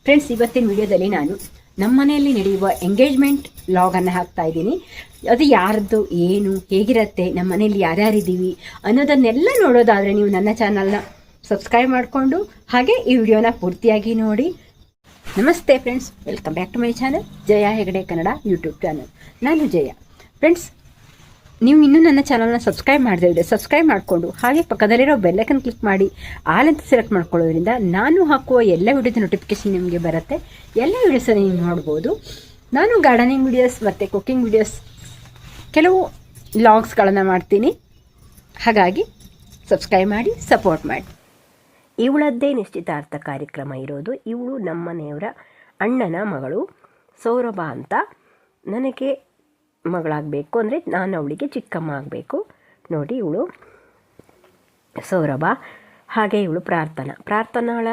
Friends, ಇವತ್ತಿನ ವಿಡಿಯೋದಲ್ಲಿ ನಾನು ನಮ್ಮ ಮನೆಯಲ್ಲಿ ನಡೆಯುವ ಎಂಗೇಜ್ಮೆಂಟ್ ಲಾಗನ್ನು ಹಾಕ್ತಾ ಇದ್ದೀನಿ. ಅದು ಯಾರ್ದು, ಏನು, ಹೇಗಿರುತ್ತೆ, ನಮ್ಮ ಮನೆಯಲ್ಲಿ ಯಾರ್ಯಾರಿದ್ದೀವಿ ಅನ್ನೋದನ್ನೆಲ್ಲ ನೋಡೋದಾದರೆ ನೀವು ನನ್ನ ಚಾನಲ್ನ ಸಬ್ಸ್ಕ್ರೈಬ್ ಮಾಡಿಕೊಂಡು ಹಾಗೆ ಈ ವಿಡಿಯೋನ ಪೂರ್ತಿಯಾಗಿ ನೋಡಿ. ನಮಸ್ತೆ friends, welcome back to my channel Jaya Hegde Kannada YouTube channel. ನಾನು ಜಯ. ಫ್ರೆಂಡ್ಸ್, ನೀವು ಇನ್ನೂ ನನ್ನ ಚಾನಲ್ನ ಸಬ್ಸ್ಕ್ರೈಬ್ ಮಾಡದೇ ಇದ್ದರೆ ಸಬ್ಸ್ಕ್ರೈಬ್ ಮಾಡಿಕೊಂಡು ಹಾಗೆ ಪಕ್ಕದಲ್ಲಿರೋ ಬೆಲ್ಲೈಕನ್ ಕ್ಲಿಕ್ ಮಾಡಿ ಆಲ್ ಅಂತ ಸೆಲೆಕ್ಟ್ ಮಾಡ್ಕೊಳ್ಳೋದ್ರಿಂದ ನಾನು ಹಾಕುವ ಎಲ್ಲ ವಿಡಿಯೋದ ನೋಟಿಫಿಕೇಶನ್ ನಿಮಗೆ ಬರುತ್ತೆ. ಎಲ್ಲ ವೀಡಿಯೋಸನ್ನು ನೀವು ನೋಡ್ಬೋದು. ನಾನು ಗಾರ್ಡನಿಂಗ್ ವಿಡಿಯೋಸ್ ಮತ್ತು ಕುಕ್ಕಿಂಗ್ ವಿಡಿಯೋಸ್, ಕೆಲವು ಲಾಗ್ಸ್ಗಳನ್ನು ಮಾಡ್ತೀನಿ. ಹಾಗಾಗಿ ಸಬ್ಸ್ಕ್ರೈಬ್ ಮಾಡಿ, ಸಪೋರ್ಟ್ ಮಾಡಿ. ಇವಳದ್ದೇ ನಿಶ್ಚಿತಾರ್ಥ ಕಾರ್ಯಕ್ರಮ ಇರೋದು. ಇವಳು ನಮ್ಮ ಮನೆಯವರ ಅಣ್ಣನ ಮಗಳು ಸೌರಭ ಅಂತ. ನನಗೆ ಮಗಳಾಗಬೇಕು ಅಂದರೆ ನಾನು ಅವಳಿಗೆ ಚಿಕ್ಕಮ್ಮ ಆಗಬೇಕು. ನೋಡಿ, ಇವಳು ಸೌರಭ. ಹಾಗೆ ಇವಳು ಪ್ರಾರ್ಥನಾಳ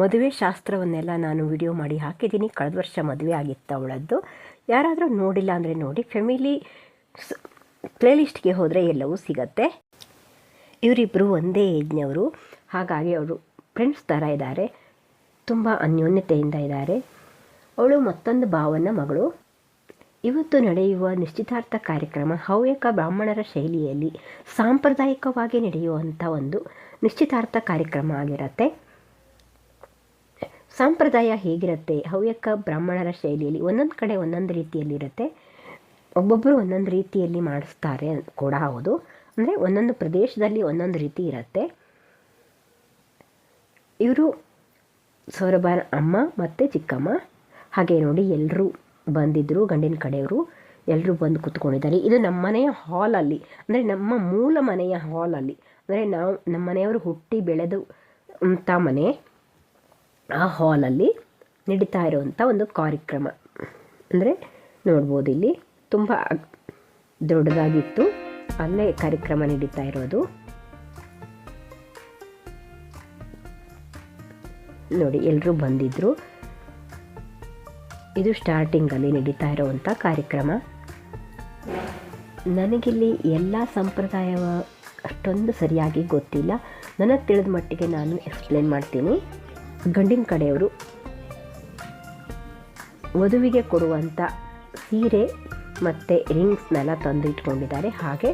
ಮದುವೆ ಶಾಸ್ತ್ರವನ್ನೆಲ್ಲ ನಾನು ವಿಡಿಯೋ ಮಾಡಿ ಹಾಕಿದ್ದೀನಿ. ಕಳೆದ ವರ್ಷ ಮದುವೆ ಆಗಿತ್ತು ಅವಳದ್ದು. ಯಾರಾದರೂ ನೋಡಿಲ್ಲ ಅಂದರೆ ನೋಡಿ, ಫ್ಯಾಮಿಲಿ ಪ್ಲೇಲಿಸ್ಟ್ಗೆ ಹೋದರೆ ಎಲ್ಲವೂ ಸಿಗತ್ತೆ. ಇವರಿಬ್ಬರು ಒಂದೇ ಏಜ್ನವರು. ಹಾಗಾಗಿ ಅವರು ಫ್ರೆಂಡ್ಸ್ ಥರ ಇದ್ದಾರೆ, ತುಂಬ ಅನ್ಯೋನ್ಯತೆಯಿಂದ ಇದ್ದಾರೆ. ಅವಳು ಮತ್ತೊಂದು ಭಾವನ ಮಗಳು. ಇವತ್ತು ನಡೆಯುವ ನಿಶ್ಚಿತಾರ್ಥ ಕಾರ್ಯಕ್ರಮ ಹವ್ಯಕ ಬ್ರಾಹ್ಮಣರ ಶೈಲಿಯಲ್ಲಿ ಸಾಂಪ್ರದಾಯಿಕವಾಗಿ ನಡೆಯುವಂಥ ಒಂದು ನಿಶ್ಚಿತಾರ್ಥ ಕಾರ್ಯಕ್ರಮ ಆಗಿರುತ್ತೆ. ಸಂಪ್ರದಾಯ ಹೇಗಿರುತ್ತೆ, ಹವ್ಯಕ ಬ್ರಾಹ್ಮಣರ ಶೈಲಿಯಲ್ಲಿ ಒಂದೊಂದು ಕಡೆ ಒಂದೊಂದು ರೀತಿಯಲ್ಲಿರುತ್ತೆ. ಒಬ್ಬೊಬ್ಬರು ಒಂದೊಂದು ರೀತಿಯಲ್ಲಿ ಮಾಡಿಸ್ತಾರೆ ಕೂಡ ಹೌದು. ಅಂದರೆ ಒಂದೊಂದು ಪ್ರದೇಶದಲ್ಲಿ ಒಂದೊಂದು ರೀತಿ ಇರುತ್ತೆ. ಇವರು ಸೌರಭನ ಅಮ್ಮ ಮತ್ತು ಚಿಕ್ಕಮ್ಮ. ಹಾಗೆ ನೋಡಿ, ಎಲ್ಲರೂ ಬಂದಿದ್ದರು, ಗಂಡಿನ ಕಡೆಯವರು ಎಲ್ಲರೂ ಬಂದು ಕೂತ್ಕೊಂಡಿದ್ದಾರೆ. ಇದು ನಮ್ಮ ಮನೆಯ ಹಾಲಲ್ಲಿ, ಅಂದರೆ ನಮ್ಮ ಮೂಲ ಮನೆಯ ಹಾಲಲ್ಲಿ, ಅಂದರೆ ನಮ್ಮ ಮನೆಯವರು ಹುಟ್ಟಿ ಬೆಳೆದು ಅಂಥ ಮನೆ, ಆ ಹಾಲಲ್ಲಿ ನಡೀತಾ ಇರುವಂಥ ಒಂದು ಕಾರ್ಯಕ್ರಮ. ಅಂದರೆ ನೋಡ್ಬೋದು, ಇಲ್ಲಿ ತುಂಬ ದೊಡ್ಡದಾಗಿತ್ತು, ಅಲ್ಲೇ ಕಾರ್ಯಕ್ರಮ ನಡೀತಾ ಇರೋದು. ನೋಡಿ, ಎಲ್ಲರೂ ಬಂದಿದ್ದರು. ಇದು ಸ್ಟಾರ್ಟಿಂಗಲ್ಲಿ ನಡೀತಾ ಇರೋವಂಥ ಕಾರ್ಯಕ್ರಮ. ನನಗಿಲ್ಲಿ ಎಲ್ಲ ಸಂಪ್ರದಾಯ ಅಷ್ಟೊಂದು ಸರಿಯಾಗಿ ಗೊತ್ತಿಲ್ಲ. ನನಗೆ ತಿಳಿದ ಮಟ್ಟಿಗೆ ನಾನು ಎಕ್ಸ್ಪ್ಲೇನ್ ಮಾಡ್ತೀನಿ. ಗಂಡಿನ ಕಡೆಯವರು ವಧುವಿಗೆ ಕೊಡುವಂಥ ಸೀರೆ ಮತ್ತು ರಿಂಗ್ಸ್ನೆಲ್ಲ ತಂದು ಇಟ್ಕೊಂಡಿದ್ದಾರೆ. ಹಾಗೆ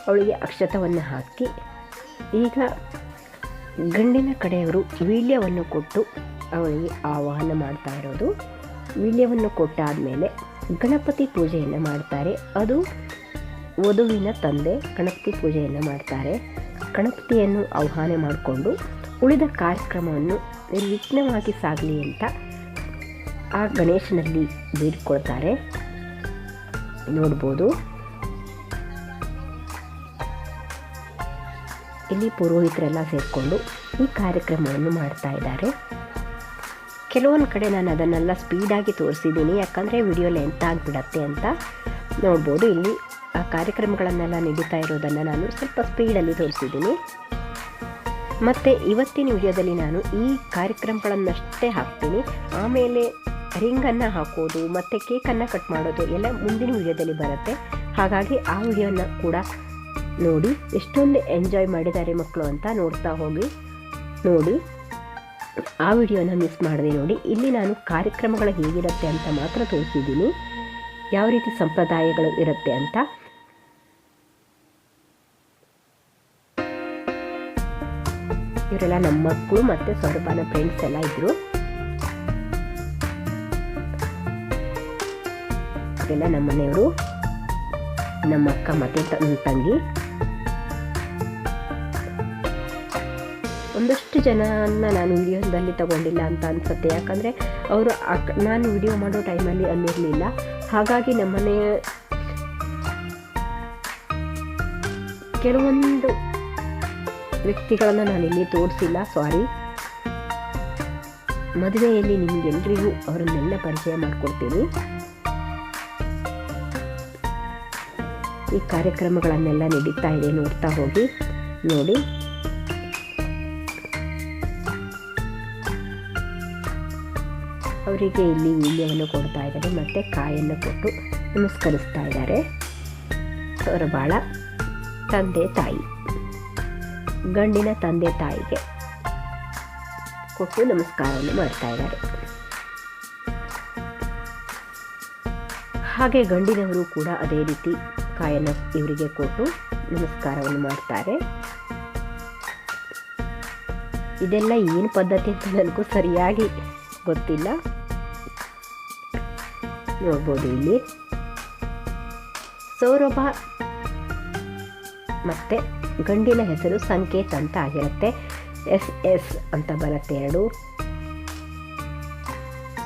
ಅವಳಿಗೆ ಅಕ್ಷತವನ್ನು ಹಾಕಿ, ಈಗ ಗಂಡಿನ ಕಡೆಯವರು ವೀಳ್ಯವನ್ನು ಕೊಟ್ಟು ಅವಳಿಗೆ ಆವಾಹನ ಮಾಡ್ತಾ ಇರೋದು. ವೀಳ್ಯವನ್ನು ಕೊಟ್ಟಾದ ಮೇಲೆ ಗಣಪತಿ ಪೂಜೆಯನ್ನು ಮಾಡ್ತಾರೆ. ಅದು ವಧುವಿನ ತಂದೆ ಗಣಪತಿ ಪೂಜೆಯನ್ನು ಮಾಡ್ತಾರೆ. ಗಣಪತಿಯನ್ನು ಆವಾಹನೆ ಮಾಡಿಕೊಂಡು ಉಳಿದ ಕಾರ್ಯಕ್ರಮವನ್ನು ನಿರ್ವಿಘ್ನವಾಗಿ ಸಾಗಲಿ ಅಂತ ಆ ಗಣೇಶನಲ್ಲಿ ಬೇಡಿಕೊಳ್ತಾರೆ. ನೋಡ್ಬೋದು, ಇಲ್ಲಿ ಪುರೋಹಿತರೆಲ್ಲ ಸೇರಿಕೊಂಡು ಈ ಕಾರ್ಯಕ್ರಮವನ್ನು ಮಾಡ್ತಾ ಇದ್ದಾರೆ. ಕೆಲವೊಂದು ಕಡೆ ನಾನು ಅದನ್ನೆಲ್ಲ ಸ್ಪೀಡಾಗಿ ತೋರಿಸಿದ್ದೀನಿ, ಯಾಕಂದರೆ ವಿಡಿಯೋ ಲೆಂತ್ ಆಗಿಬಿಡತ್ತೆ ಅಂತ. ನೋಡ್ಬೋದು, ಇಲ್ಲಿ ಆ ಕಾರ್ಯಕ್ರಮಗಳನ್ನೆಲ್ಲ ನಡೀತಾ ಇರೋದನ್ನು ನಾನು ಸ್ವಲ್ಪ ಸ್ಪೀಡಲ್ಲಿ ತೋರಿಸಿದ್ದೀನಿ. ಮತ್ತು ಇವತ್ತಿನ ವಿಡಿಯೋದಲ್ಲಿ ನಾನು ಈ ಕಾರ್ಯಕ್ರಮಗಳನ್ನಷ್ಟೇ ಹಾಕ್ತೀನಿ. ಆಮೇಲೆ ರಿಂಗನ್ನು ಹಾಕೋದು ಮತ್ತು ಕೇಕನ್ನು ಕಟ್ ಮಾಡೋದು ಎಲ್ಲ ಮುಂದಿನ ವಿಡಿಯೋದಲ್ಲಿ ಬರುತ್ತೆ. ಹಾಗಾಗಿ ಆ ವಿಡಿಯೋನ ಕೂಡ ನೋಡಿ. ಎಷ್ಟೊಂದು ಎಂಜಾಯ್ ಮಾಡಿದ್ದಾರೆ ಮಕ್ಕಳು ಅಂತ ನೋಡ್ತಾ ಹೋಗಿ. ನೋಡಿ, ಆ ವಿಡಿಯೋನ ಮಿಸ್ ಮಾಡದೆ ನೋಡಿ. ಇಲ್ಲಿ ನಾನು ಕಾರ್ಯಕ್ರಮಗಳು ಹೇಗಿರುತ್ತೆ ಅಂತ ಮಾತ್ರ ತೋರಿಸಿದ್ದೀನಿ, ಯಾವ ರೀತಿ ಸಂಪ್ರದಾಯಗಳು ಇರುತ್ತೆ ಅಂತ. ಇವರೆಲ್ಲ ನಮ್ಮ ಮಕ್ಕಳು ಮತ್ತು ಸೌರಭನ ಫ್ರೆಂಡ್ಸ್ ಎಲ್ಲ ಇದ್ದರು. ಇವರೆಲ್ಲ ನಮ್ಮ ಮನೆಯವರು, ನಮ್ಮ ಅಕ್ಕ ಮತ್ತು ತಂಗಿ. ಒಂದಷ್ಟು ಜನನ ನಾನು ವಿಡಿಯೋದಲ್ಲಿ ತಗೊಂಡಿಲ್ಲ ಅಂತ ಅನಿಸುತ್ತೆ, ಯಾಕಂದರೆ ಅವರು ನಾನು ವಿಡಿಯೋ ಮಾಡೋ ಟೈಮಲ್ಲಿ ಅಲ್ಲಿರಲಿಲ್ಲ. ಹಾಗಾಗಿ ನಮ್ಮನೆ ಕೆಲವೊಂದು ವ್ಯಕ್ತಿಗಳನ್ನು ನಾನಿಲ್ಲಿ ತೋರಿಸಿಲ್ಲ, ಸಾರಿ. ಮದುವೆಯಲ್ಲಿ ನಿಮಗೆಲ್ಲರಿಗೂ ಅವರನ್ನೆಲ್ಲ ಪರಿಚಯ ಮಾಡಿಕೊಡ್ತೀನಿ. ಈ ಕಾರ್ಯಕ್ರಮಗಳನ್ನೆಲ್ಲ ನಡೀತಾ ಇದೆ, ನೋಡ್ತಾ ಹೋಗಿ. ನೋಡಿ, ಅವರಿಗೆ ಇಲ್ಲಿ ವೀಳ್ಯವನ್ನು ಕೊಡ್ತಾ ಇದ್ದಾರೆ ಮತ್ತು ಕಾಯನ್ನು ಕೊಟ್ಟು ನಮಸ್ಕರಿಸ್ತಾ ಇದ್ದಾರೆ. ಸೌರಭಾಳ ತಂದೆ ತಾಯಿ, ಗಂಡಿನ ತಂದೆ ತಾಯಿಗೆ ಕೊಟ್ಟು ನಮಸ್ಕಾರವನ್ನು ಮಾಡ್ತಾ ಇದ್ದಾರೆ. ಹಾಗೆ ಗಂಡಿನವರು ಕೂಡ ಅದೇ ರೀತಿ ಕಾಯನ್ನು ಇವರಿಗೆ ಕೊಟ್ಟು ನಮಸ್ಕಾರವನ್ನು ಮಾಡ್ತಾರೆ. ಇದೆಲ್ಲ ಏನು ಪದ್ಧತಿ ಅಂತ ನನಗೂ ಸರಿಯಾಗಿ ಗೊತ್ತಿಲ್ಲ. ನೋಡ್ಬೋದು ಇಲ್ಲಿ ಸೌರಭ ಮತ್ತು ಗಂಡಿನ ಹೆಸರು ಸಂಕೇತ್ ಅಂತ ಆಗಿರುತ್ತೆ. SS ಅಂತ ಬರುತ್ತೆ ಎರಡು.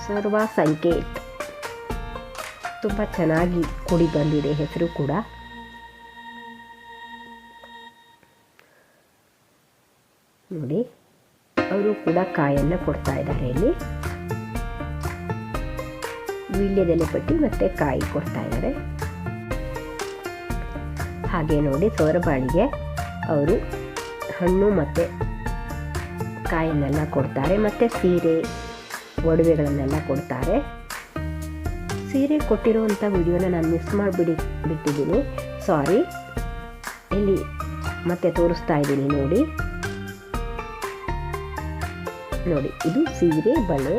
ಸೌರಭ ಸಂಕೇತ್ ತುಂಬ ಚೆನ್ನಾಗಿ ಕೂಡಿ ಬಂದಿದೆ ಹೆಸರು ಕೂಡ. ನೋಡಿ ಅವರು ಕೂಡ ಕಾಯನ್ನು ಕೊಡ್ತಾ ಇದ್ದಾರೆ. ಇಲ್ಲಿ ವೀಳ್ಯದೆಲೆ ಪಟ್ಟಿ ಮತ್ತು ಕಾಯಿ ಕೊಡ್ತಾ ಇದ್ದಾರೆ. ಹಾಗೆ ನೋಡಿ ಸೌರಭಾಳಿಗೆ ಅವರು ಹಣ್ಣು ಮತ್ತು ಕಾಯನ್ನೆಲ್ಲ ಕೊಡ್ತಾರೆ ಮತ್ತು ಸೀರೆ ಒಡವೆಗಳನ್ನೆಲ್ಲ ಕೊಡ್ತಾರೆ. ಸೀರೆ ಕೊಟ್ಟಿರುವಂಥ ವಿಡಿಯೋನ ನಾನು ಮಿಸ್ ಬಿಟ್ಟಿದ್ದೀನಿ, ಸಾರಿ. ಇಲ್ಲಿ ಮತ್ತೆ ತೋರಿಸ್ತಾ ಇದ್ದೀನಿ ನೋಡಿ. ಇದು ಸೀರೆ, ಬಳೆ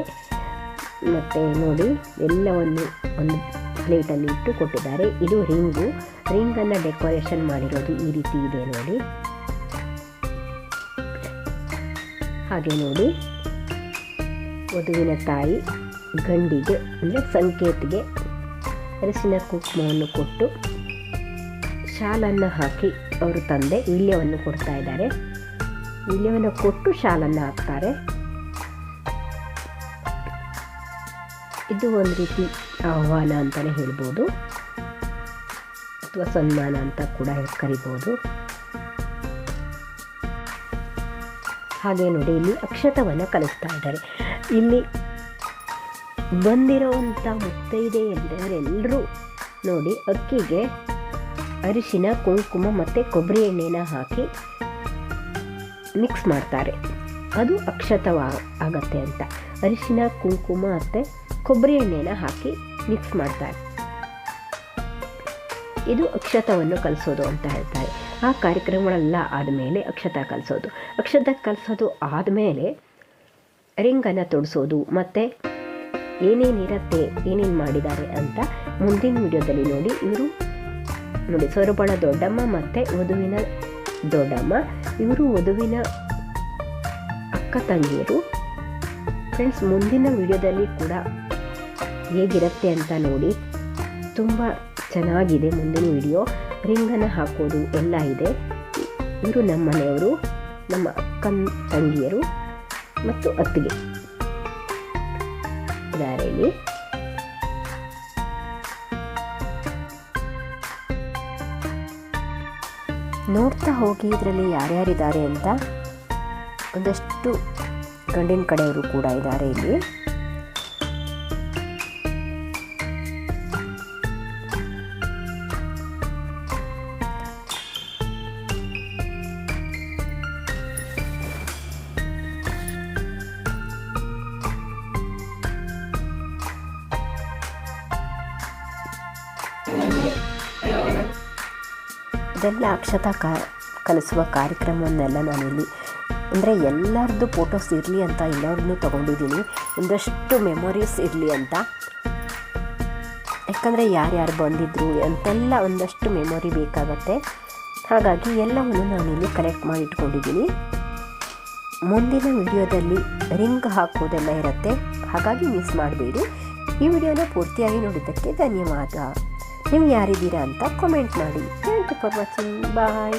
ಮತ್ತು ನೋಡಿ ಎಲ್ಲವನ್ನು ಒಂದು ಪ್ಲೇಟಲ್ಲಿ ಇಟ್ಟು ಕೊಟ್ಟಿದ್ದಾರೆ. ಇದು ರಿಂಗನ್ನು ಡೆಕೋರೇಷನ್ ಮಾಡಿರೋದು ಈ ರೀತಿ ಇದೆ ನೋಡಿ. ಹಾಗೆ ನೋಡಿ ವಧುವಿನ ತಾಯಿ ಗಂಡಿಗೆ ಅಂದರೆ ಸಂಕೇತ್ಗೆ ಅರಿಶಿನ ಕುಂಕುಮವನ್ನು ಕೊಟ್ಟು ಶಾಲನ್ನು ಹಾಕಿ ಅವರು ತಂದೆ ವೀಳ್ಯವನ್ನು ಕೊಡ್ತಾ ಇದ್ದಾರೆ. ವೀಳ್ಯವನ್ನು ಕೊಟ್ಟು ಶಾಲನ್ನು ಹಾಕ್ತಾರೆ. ಇದು ಒಂದು ರೀತಿ ಆಹ್ವಾನ ಅಂತಲೇ ಹೇಳ್ಬೋದು, ಅಥವಾ ಸನ್ಮಾನ ಅಂತ ಕೂಡ ಕರಿಬೋದು. ಹಾಗೆ ನೋಡಿ ಇಲ್ಲಿ ಅಕ್ಷತವನ್ನು ಕಲಿಸ್ತಾ ಇದ್ದಾರೆ. ಇಲ್ಲಿ ಬಂದಿರೋವಂಥ ಮುತ್ತೈದೆ ಎಲ್ಲರೂ ನೋಡಿ ಅಕ್ಕಿಗೆ ಅರಿಶಿನ ಕುಂಕುಮ ಮತ್ತು ಕೊಬ್ಬರಿ ಎಣ್ಣೆನ ಹಾಕಿ ಮಿಕ್ಸ್ ಮಾಡ್ತಾರೆ. ಅದು ಆಗತ್ತೆ ಅಂತ ಅರಿಶಿನ ಕುಂಕುಮ ಮತ್ತು ಕೊಬ್ಬರಿ ಎಣ್ಣೆನ ಹಾಕಿ ಮಿಕ್ಸ್ ಮಾಡ್ತಾರೆ. ಇದು ಅಕ್ಷತವನ್ನು ಕಲಿಸೋದು ಅಂತ ಹೇಳ್ತಾರೆ. ಆ ಕಾರ್ಯಕ್ರಮಗಳೆಲ್ಲ ಆದಮೇಲೆ ಅಕ್ಷತ ಕಲಿಸೋದು ಆದಮೇಲೆ ರಿಂಗನ್ನು ತೊಡಿಸೋದು ಮತ್ತು ಏನೇನಿರುತ್ತೆ, ಏನೇನು ಮಾಡಿದ್ದಾರೆ ಅಂತ ಮುಂದಿನ ವಿಡಿಯೋದಲ್ಲಿ ನೋಡಿ. ಇವರು ನೋಡಿ ಸೌರಭಳ ದೊಡ್ಡಮ್ಮ ಮತ್ತು ವಧುವಿನ ದೊಡ್ಡಮ್ಮ, ಇವರು ವಧುವಿನ ಅಕ್ಕ ತಂಗಿಯರು. ಫ್ರೆಂಡ್ಸ್, ಮುಂದಿನ ವಿಡಿಯೋದಲ್ಲಿ ಕೂಡ ಹೇಗಿರುತ್ತೆ ಅಂತ ನೋಡಿ. ತುಂಬ ಚೆನ್ನಾಗಿದೆ ಮುಂದಿನ ವಿಡಿಯೋ. ರಿಂಗನ್ನು ಹಾಕೋದು ಎಲ್ಲ ಇದೆ. ಇವರು ನಮ್ಮ ಮನೆಯವರು, ನಮ್ಮ ಅಕ್ಕನ ತಂಗಿಯರು ಮತ್ತು ಅತ್ತಿಗೆ ಇದ್ದಾರೆ ಇಲ್ಲಿ. ನೋಡ್ತಾ ಹೋಗಿ ಇದರಲ್ಲಿ ಯಾರ್ಯಾರಿದ್ದಾರೆ ಅಂತ. ಒಂದಷ್ಟು ಗಂಡಿನ ಕಡೆಯವರು ಕೂಡ ಇದ್ದಾರೆ ಇಲ್ಲಿ. ಇದೆಲ್ಲ ಅಕ್ಷತಾ ಕಲಿಸುವ ಕಾರ್ಯಕ್ರಮವನ್ನೆಲ್ಲ ನಾನಿಲ್ಲಿ ಅಂದರೆ ಎಲ್ಲರದ್ದು ಫೋಟೋಸ್ ಇರಲಿ ಅಂತ ಎಲ್ಲರನ್ನೂ ತೊಗೊಂಡಿದ್ದೀನಿ, ಒಂದಷ್ಟು ಮೆಮೊರೀಸ್ ಇರಲಿ ಅಂತ. ಯಾಕಂದರೆ ಯಾರ್ಯಾರು ಬಂದಿದ್ದರು ಅಂತೆಲ್ಲ ಒಂದಷ್ಟು ಮೆಮೊರಿ ಬೇಕಾಗತ್ತೆ. ಹಾಗಾಗಿ ಎಲ್ಲವನ್ನು ನಾನಿಲ್ಲಿ ಕಲೆಕ್ಟ್ ಮಾಡಿ ಇಟ್ಕೊಂಡಿದ್ದೀನಿ. ಮುಂದಿನ ವಿಡಿಯೋದಲ್ಲಿ ರಿಂಗ್ ಹಾಕೋದೆಲ್ಲ ಇರುತ್ತೆ, ಹಾಗಾಗಿ ಮಿಸ್ ಮಾಡಬೇಡಿ. ಈ ವಿಡಿಯೋನ ಪೂರ್ತಿಯಾಗಿ ನೋಡಿದ್ದಕ್ಕೆ ಧನ್ಯವಾದ. ನೀವು ಯಾರಿದ್ದೀರಾ ಅಂತ ಕಾಮೆಂಟ್ ಮಾಡಿ. Thank you for watching. Bye.